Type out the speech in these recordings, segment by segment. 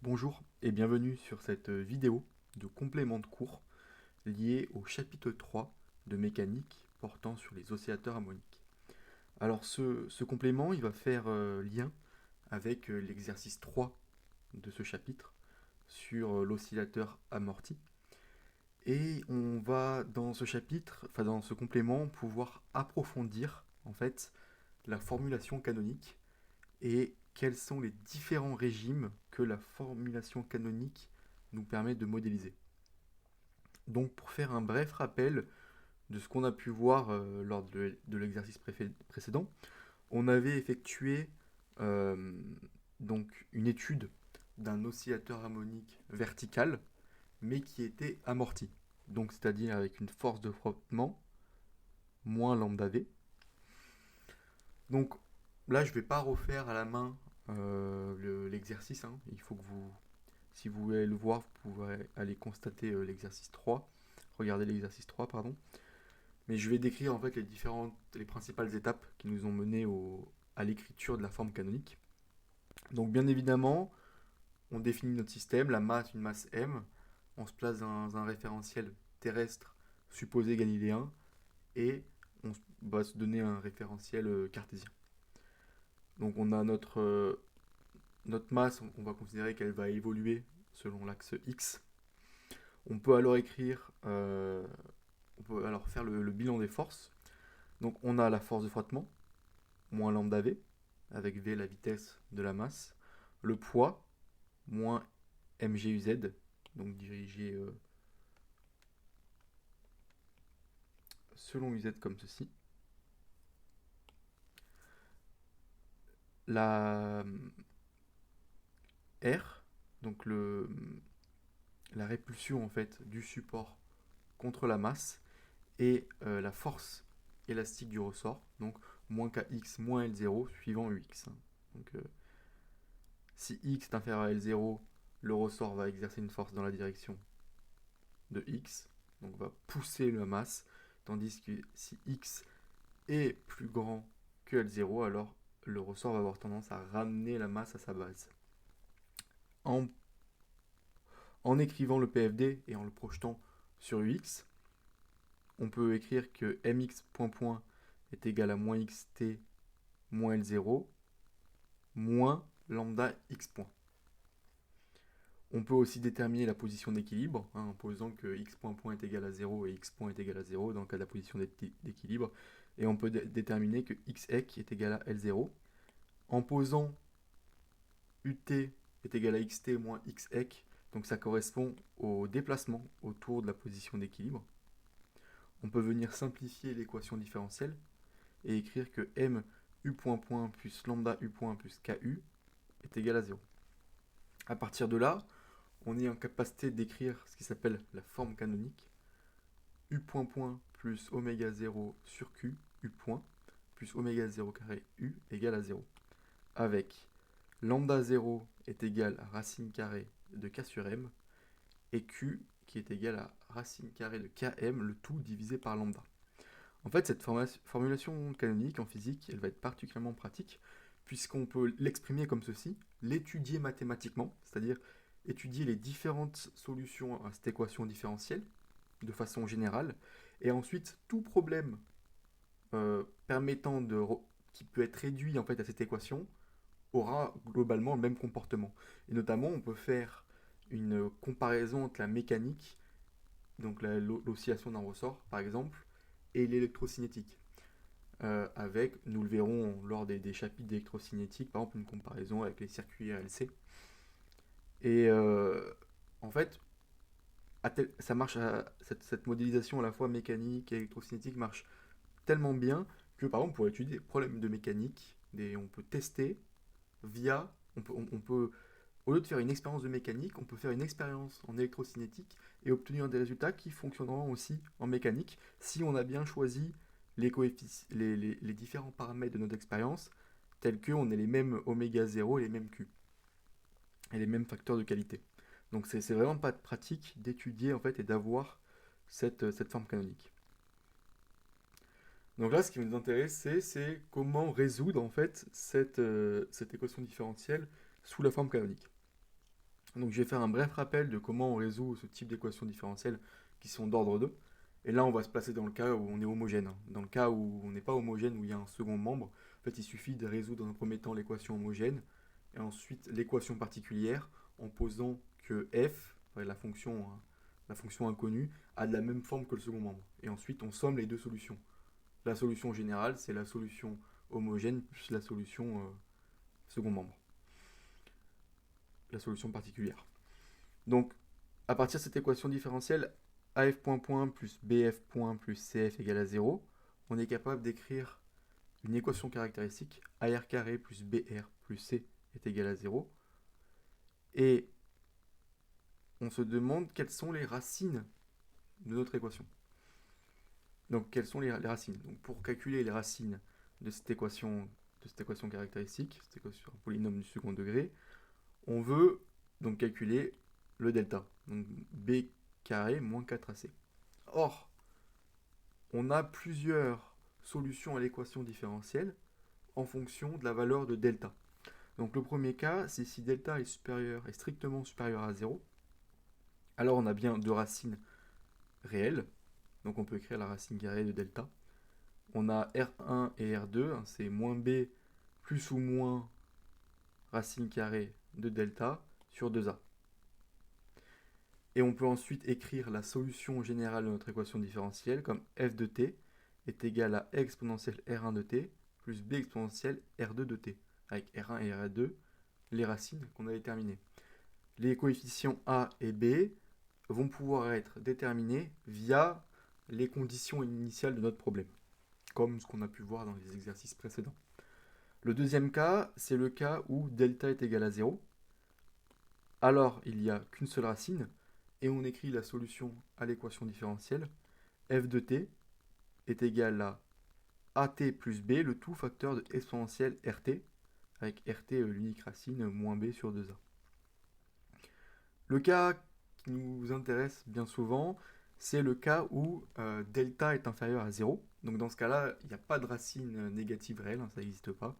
Bonjour et bienvenue sur cette vidéo de complément de cours lié au chapitre 3 de mécanique portant sur les oscillateurs harmoniques. Alors ce complément il va faire lien avec l'exercice 3 de ce chapitre sur l'oscillateur amorti. Et on va dans ce chapitre, enfin dans ce complément, pouvoir approfondir en fait la formulation canonique et quels sont les différents régimes que la formulation canonique nous permet de modéliser. Donc pour faire un bref rappel de ce qu'on a pu voir lors de l'exercice précédent, on avait effectué euh, donc une étude d'un oscillateur harmonique vertical mais qui était amorti. Donc c'est-à-dire avec une force de frottement moins lambda V. Donc là je ne vais pas refaire à la main l'exercice, hein. Il faut que vous, si vous voulez le voir, vous pouvez aller constater l'exercice 3, regarder l'exercice 3, pardon. Mais je vais décrire en fait les principales étapes qui nous ont mené à l'écriture de la forme canonique. Donc bien évidemment, on définit notre système, la masse, une masse m, on se place dans un référentiel terrestre supposé galiléen, et on va se donner un référentiel cartésien. Donc on a notre masse, on va considérer qu'elle va évoluer selon l'axe x. On peut alors on peut alors faire le bilan des forces. Donc on a la force de frottement, moins lambda v, avec v la vitesse de la masse. Le poids, moins mguz, donc dirigé selon uz comme ceci. La R, donc la répulsion en fait du support contre la masse, et la force élastique du ressort, donc moins kx moins L0 suivant ux. Donc si x est inférieur à L0, le ressort va exercer une force dans la direction de x, donc va pousser la masse, tandis que si x est plus grand que L0, alors le ressort va avoir tendance à ramener la masse à sa base. En, en écrivant le PFD et en le projetant sur ux, on peut écrire que mx point point est égal à moins xt moins L0 moins lambda x point. On peut aussi déterminer la position d'équilibre, hein, en posant que x point point est égal à 0 et x point est égal à 0 dans le cas de la position d'équilibre. Et on peut déterminer que x est égal à L0 en posant ut est égal à xt moins x donc ça correspond au déplacement autour de la position d'équilibre. On peut venir simplifier l'équation différentielle et écrire que m u point point plus lambda u point plus ku est égal à 0. À partir de là, on est en capacité d'écrire ce qui s'appelle la forme canonique. U point point plus oméga 0 sur Q, U point, plus oméga 0 carré U égale à 0. Avec lambda 0 est égal à racine carrée de K sur M, et Q qui est égal à racine carrée de Km, le tout divisé par lambda. En fait, cette formulation canonique en physique, elle va être particulièrement pratique, puisqu'on peut l'exprimer comme ceci, l'étudier mathématiquement, c'est-à-dire étudier les différentes solutions à cette équation différentielle, de façon générale, et ensuite tout problème qui peut être réduit en fait à cette équation aura globalement le même comportement. Et notamment, on peut faire une comparaison entre la mécanique, donc l'oscillation d'un ressort par exemple, et l'électrocinétique. Avec, nous le verrons lors des chapitres d'électrocinétique, par exemple une comparaison avec les circuits RLC. Et en fait, ça marche cette modélisation à la fois mécanique et électrocinétique marche tellement bien que par exemple pour étudier des problèmes de mécanique, on peut tester via, on peut, au lieu de faire une expérience de mécanique, on peut faire une expérience en électrocinétique et obtenir des résultats qui fonctionneront aussi en mécanique si on a bien choisi les différents paramètres de notre expérience, tels qu'on ait les mêmes oméga 0 et les mêmes Q, et les mêmes facteurs de qualité. Donc c'est vraiment pas pratique d'étudier en fait et d'avoir cette forme canonique. Donc là, ce qui nous intéresse, c'est comment résoudre en fait cette équation différentielle sous la forme canonique. Donc je vais faire un bref rappel de comment on résout ce type d'équations différentielles qui sont d'ordre 2. Et là, on va se placer dans le cas où on est homogène. Dans le cas où on n'est pas homogène, où il y a un second membre, en fait, il suffit de résoudre dans un premier temps l'équation homogène et ensuite l'équation particulière en posant que f, la fonction inconnue, a de la même forme que le second membre. Et ensuite, on somme les deux solutions. La solution générale, c'est la solution homogène plus la solution second membre, la solution particulière. Donc, à partir de cette équation différentielle, AF point point plus BF point plus CF égale à 0, on est capable d'écrire une équation caractéristique AR carré plus BR plus C est égal à 0. Et on se demande quelles sont les racines de notre équation. Donc, quelles sont les racines? Donc, pour calculer les racines de cette équation caractéristique, cette équation un polynôme du second degré, on veut donc calculer le delta. Donc, B carré moins 4AC. Or, on a plusieurs solutions à l'équation différentielle en fonction de la valeur de delta. Donc le premier cas, c'est si delta est strictement supérieur à 0, alors on a bien deux racines réelles, donc on peut écrire la racine carrée de delta. On a R1 et R2, c'est moins B plus ou moins racine carrée de delta sur 2A. Et on peut ensuite écrire la solution générale de notre équation différentielle comme f de t est égal à e exponentielle R1 de t plus b exponentielle R2 de t, avec R1 et R2, les racines qu'on a déterminées. Les coefficients a et b vont pouvoir être déterminés via les conditions initiales de notre problème, comme ce qu'on a pu voir dans les exercices précédents. Le deuxième cas, c'est le cas où delta est égal à 0. Alors, il n'y a qu'une seule racine, et on écrit la solution à l'équation différentielle. F de t est égal à AT plus B, le tout facteur de exponentielle RT, avec RT l'unique racine, moins B sur 2A. Le cas qui nous intéresse bien souvent, c'est le cas où delta est inférieur à 0. Donc dans ce cas-là, il n'y a pas de racine négative réelle, ça n'existe pas.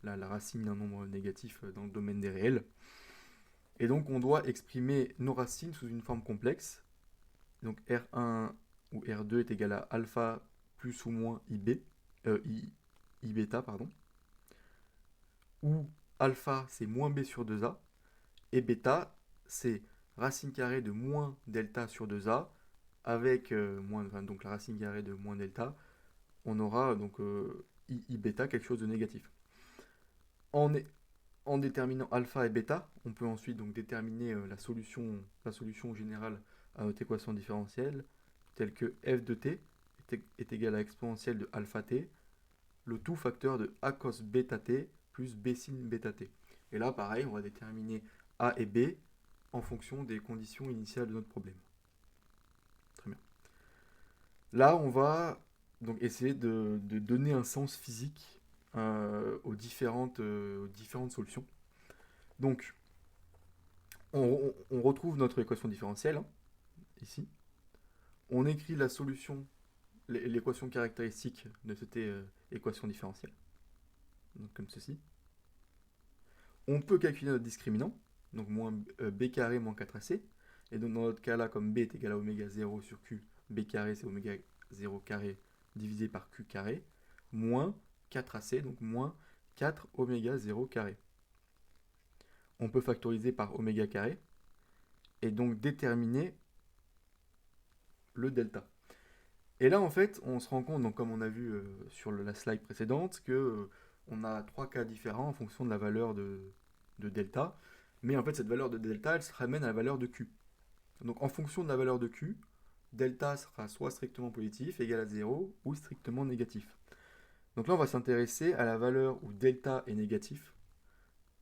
Là, la racine d'un nombre négatif dans le domaine des réels. Et donc on doit exprimer nos racines sous une forme complexe. Donc R1 ou R2 est égal à alpha plus ou moins I bêta, pardon. Où alpha c'est moins B sur 2A et bêta c'est racine carrée de moins delta sur 2A avec donc la racine carrée de moins delta, on aura donc I bêta quelque chose de négatif. En déterminant alpha et bêta, on peut ensuite donc déterminer la solution générale à notre équation différentielle, telle que f de t est égal à exponentielle de alpha t, le tout facteur de a cos bêta t plus b sin bêta t. Et là, pareil, on va déterminer a et b en fonction des conditions initiales de notre problème. Très bien. Là, on va donc essayer de donner un sens physique aux différentes solutions. Donc, on retrouve notre équation différentielle, hein, ici. On écrit la solution, l'équation caractéristique de cette équation différentielle, donc comme ceci. On peut calculer notre discriminant, donc moins b carré moins 4ac. Et donc dans notre cas là, comme b est égal à oméga 0 sur q, b carré c'est oméga 0 carré divisé par q carré, moins 4ac, donc moins 4 oméga 0 carré. On peut factoriser par oméga carré, et donc déterminer le delta. Et là, en fait, on se rend compte, donc, comme on a vu sur la slide précédente, que on a trois cas différents en fonction de la valeur de delta. Mais en fait, cette valeur de delta, elle se ramène à la valeur de q. Donc, en fonction de la valeur de q, delta sera soit strictement positif, égal à 0, ou strictement négatif. Donc là, on va s'intéresser à la valeur où delta est négatif.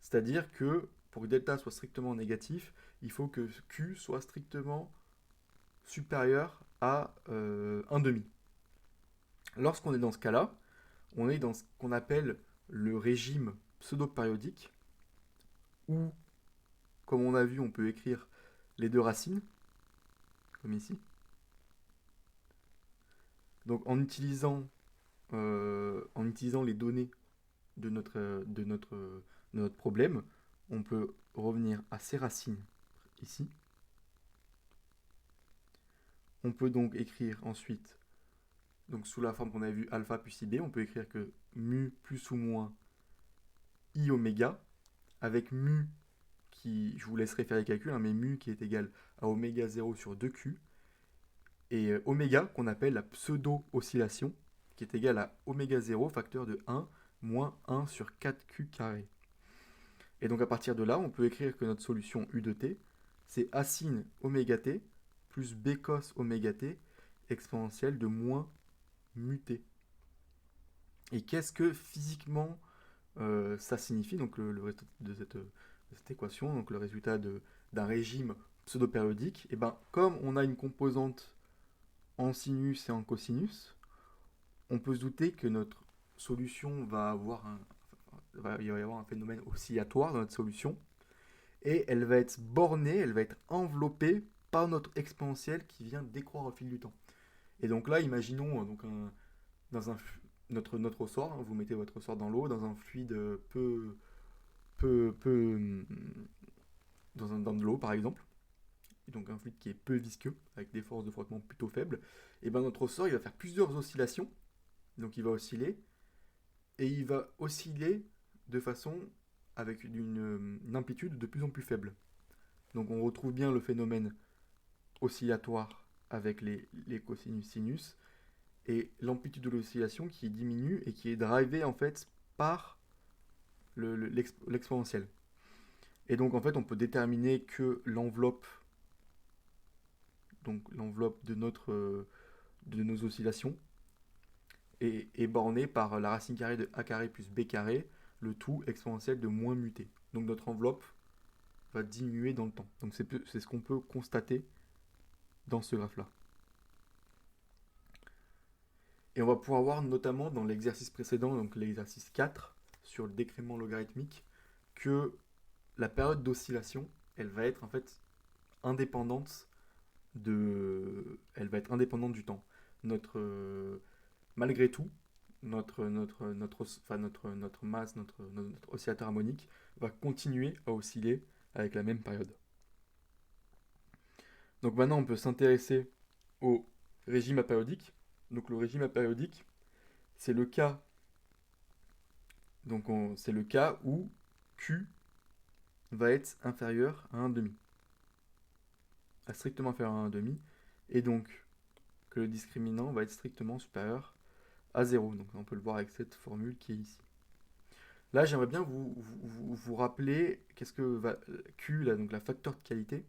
C'est-à-dire que pour que delta soit strictement négatif, il faut que q soit strictement supérieur à 1,5. Lorsqu'on est dans ce cas-là, on est dans ce qu'on appelle le régime pseudo-périodique, où, comme on a vu, on peut écrire les deux racines, comme ici. Donc en utilisant les données de notre problème, on peut revenir à ces racines ici. On peut donc écrire ensuite, donc sous la forme qu'on a vu alpha plus IB, on peut écrire que mu plus ou moins I oméga, avec mu qui, je vous laisserai faire les calculs, hein, mais mu qui est égal à oméga 0 sur 2Q, et oméga qu'on appelle la pseudo-oscillation, qui est égale à oméga 0 facteur de 1 moins 1 sur 4Q carré. Et donc à partir de là, on peut écrire que notre solution U de t, c'est A sin oméga t plus B cos oméga t exponentielle de moins mu t. Et qu'est-ce que physiquement ça signifie, donc le résultat de cette équation, donc le résultat d'un régime pseudo-périodique? Et ben, comme on a une composante en sinus et en cosinus, on peut se douter que notre solution va y avoir un phénomène oscillatoire dans notre solution, et elle va être bornée, elle va être enveloppée par notre exponentielle qui vient décroître au fil du temps. Et donc là, imaginons dans notre ressort, hein, vous mettez votre ressort dans l'eau, dans un fluide dans de l'eau par exemple, et donc un fluide qui est peu visqueux, avec des forces de frottement plutôt faibles, et bien notre ressort il va faire plusieurs oscillations, donc il va osciller, et il va osciller de façon avec une amplitude de plus en plus faible. Donc on retrouve bien le phénomène oscillatoire avec les cosinus-sinus, et l'amplitude de l'oscillation qui diminue et qui est drivée en fait par l'exponentielle. Et donc en fait on peut déterminer que l'enveloppe, donc l'enveloppe de nos oscillations est bornée par la racine carrée de a carré plus b carré, le tout exponentiel de moins mu t. Donc notre enveloppe va diminuer dans le temps. Donc c'est ce qu'on peut constater dans ce graphe-là. Et on va pouvoir voir notamment dans l'exercice précédent, donc l'exercice 4, sur le décrément logarithmique, que la période d'oscillation, elle va être en fait indépendante elle va être indépendante du temps. Malgré tout, notre masse, notre oscillateur harmonique va continuer à osciller avec la même période. Donc maintenant, on peut s'intéresser au régime apériodique. Donc le régime apériodique, c'est le cas. Donc c'est le cas où Q va être inférieur à 1,5. Strictement inférieur à 1,5. Et donc que le discriminant va être strictement supérieur à 0. Donc on peut le voir avec cette formule qui est ici. Là, j'aimerais bien vous rappeler qu'est-ce que Q, là, donc la facteur de qualité,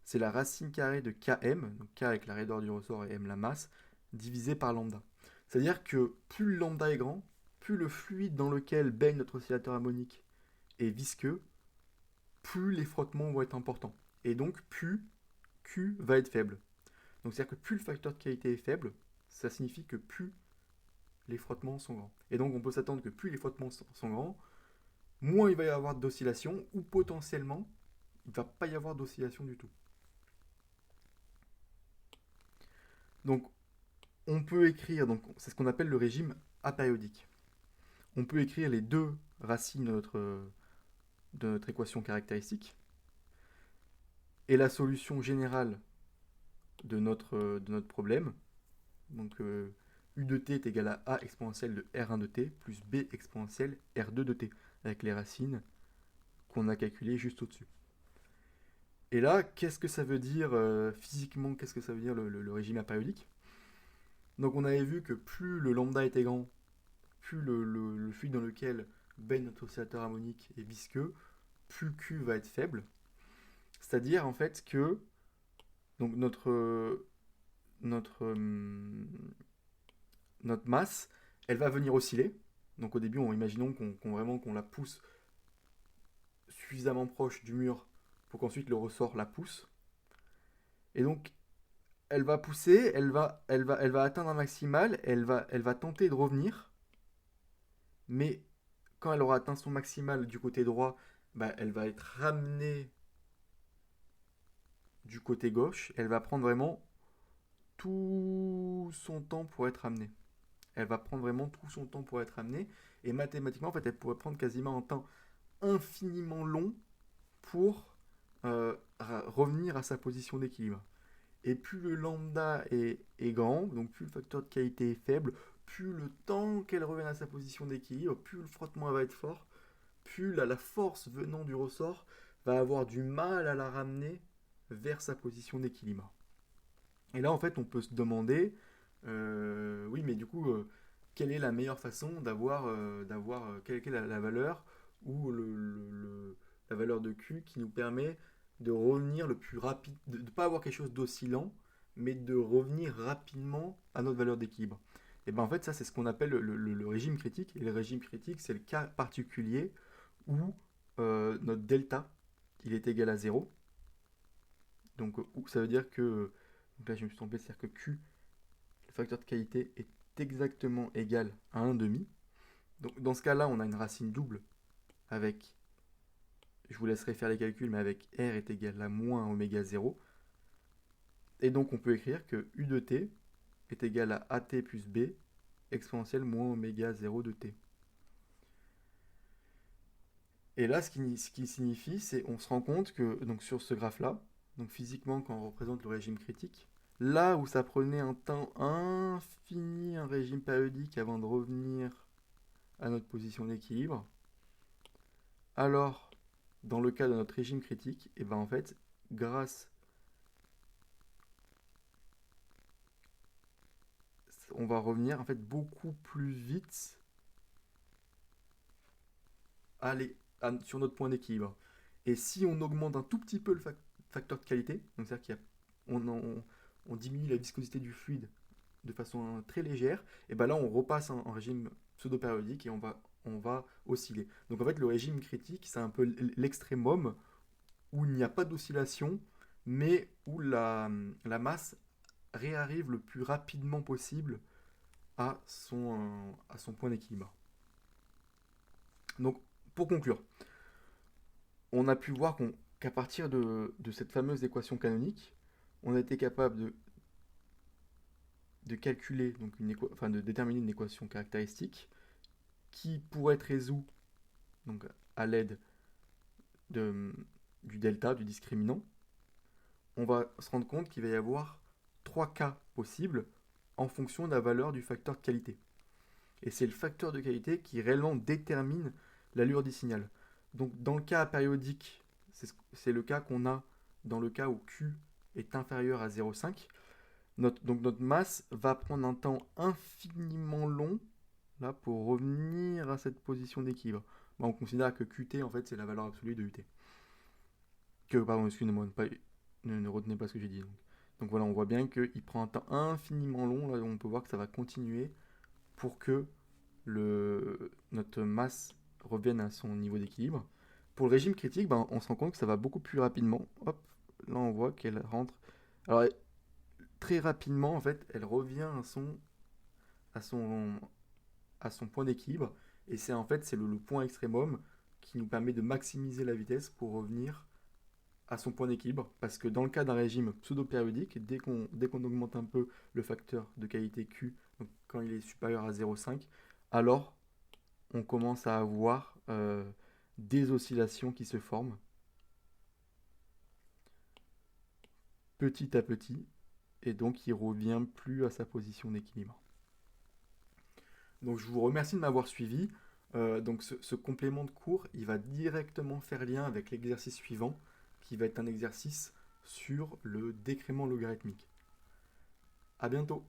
c'est la racine carrée de Km, donc K avec la raideur du ressort et M la masse, divisé par lambda. C'est-à-dire que plus le lambda est grand, plus le fluide dans lequel baigne notre oscillateur harmonique est visqueux, plus les frottements vont être importants. Et donc, plus Q va être faible. Donc, c'est-à-dire que plus le facteur de qualité est faible, ça signifie que plus les frottements sont grands. Et donc, on peut s'attendre que plus les frottements sont grands, moins il va y avoir d'oscillation, ou potentiellement, il ne va pas y avoir d'oscillation du tout. Donc, on peut écrire, donc c'est ce qu'on appelle le régime apériodique. On peut écrire les deux racines de notre équation caractéristique, et la solution générale de notre problème, donc U de t est égal à A exponentielle de R1 de t plus B exponentielle R2 de t, avec les racines qu'on a calculées juste au-dessus. Et là, qu'est-ce que ça veut dire physiquement, qu'est-ce que ça veut dire le régime apériodique? Donc on avait vu que plus le lambda était grand, plus le fluide dans lequel baigne notre oscillateur harmonique est visqueux, plus Q va être faible. C'est-à-dire en fait que donc notre masse, elle va venir osciller. Donc au début, imaginons qu'on la pousse suffisamment proche du mur pour qu'ensuite le ressort la pousse. Et donc elle va pousser, elle va atteindre un maximal, elle va tenter de revenir, mais quand elle aura atteint son maximal du côté droit, elle va être ramenée du côté gauche, elle va prendre vraiment tout son temps pour être ramenée. Elle va prendre vraiment tout son temps pour être ramenée, et mathématiquement, en fait, elle pourrait prendre quasiment un temps infiniment long pour revenir à sa position d'équilibre. Et plus le lambda est grand, donc plus le facteur de qualité est faible, plus le temps qu'elle revienne à sa position d'équilibre, plus le frottement va être fort, plus la force venant du ressort va avoir du mal à la ramener vers sa position d'équilibre. Et là, en fait, on peut se demander, oui, mais du coup, quelle est la meilleure façon quelle est la valeur ou la valeur de Q qui nous permet de revenir le plus rapide, de ne pas avoir quelque chose d'oscillant, mais de revenir rapidement à notre valeur d'équilibre. Et bien en fait, ça, c'est ce qu'on appelle le régime critique. Et le régime critique, c'est le cas particulier où notre delta, il est égal à 0. Donc, ça veut dire que, donc là je me suis trompé, c'est-à-dire que Q, le facteur de qualité, est exactement égal à 1,5. Donc dans ce cas-là, on a une racine double avec, je vous laisserai faire les calculs, mais avec R est égal à moins oméga 0. Et donc on peut écrire que U de t est égal à AT plus B exponentielle moins oméga 0 de t. Et là, ce qui signifie, c'est on se rend compte que donc sur ce graphe-là, donc physiquement, quand on représente le régime critique, là où ça prenait un temps infini, un régime périodique avant de revenir à notre position d'équilibre, alors dans le cas de notre régime critique, et ben en fait, on va revenir en fait beaucoup plus vite sur notre point d'équilibre. Et si on augmente un tout petit peu le facteur de qualité, donc c'est-à-dire qu'on diminue la viscosité du fluide de façon très légère, et ben là on repasse en régime pseudo-périodique et on va osciller. Donc en fait le régime critique c'est un peu l'extrémum où il n'y a pas d'oscillation, mais où la masse réarrive le plus rapidement possible à son point d'équilibre. Donc pour conclure, on a pu voir qu'à partir de cette fameuse équation canonique, on a été capable de calculer, donc de déterminer une équation caractéristique qui pourrait être résoute donc, à l'aide du delta, du discriminant. On va se rendre compte qu'il va y avoir 3 cas possibles en fonction de la valeur du facteur de qualité. Et c'est le facteur de qualité qui réellement détermine l'allure du signal. Donc dans le cas périodique, c'est le cas qu'on a dans le cas où Q est inférieur à 0,5. Donc notre masse va prendre un temps infiniment long là, pour revenir à cette position d'équilibre. On considère que Qt en fait c'est la valeur absolue de Ut. Pardon, excusez-moi, ne retenez pas ce que j'ai dit. Donc voilà, on voit bien qu'il prend un temps infiniment long. Là, on peut voir que ça va continuer pour que notre masse revienne à son niveau d'équilibre. Pour le régime critique, on se rend compte que ça va beaucoup plus rapidement. Hop, là on voit qu'elle rentre. Alors très rapidement, en fait, elle revient à son point d'équilibre. Et c'est en fait c'est le point extrémum qui nous permet de maximiser la vitesse pour revenir à son point d'équilibre. Parce que dans le cas d'un régime pseudo-périodique, dès qu'on augmente un peu le facteur de qualité Q, donc quand il est supérieur à 0,5, alors on commence à avoir des oscillations qui se forment petit à petit, et donc il revient plus à sa position d'équilibre. Donc je vous remercie de m'avoir suivi. Donc ce complément de cours, il va directement faire lien avec l'exercice suivant, qui va être un exercice sur le décrément logarithmique. À bientôt.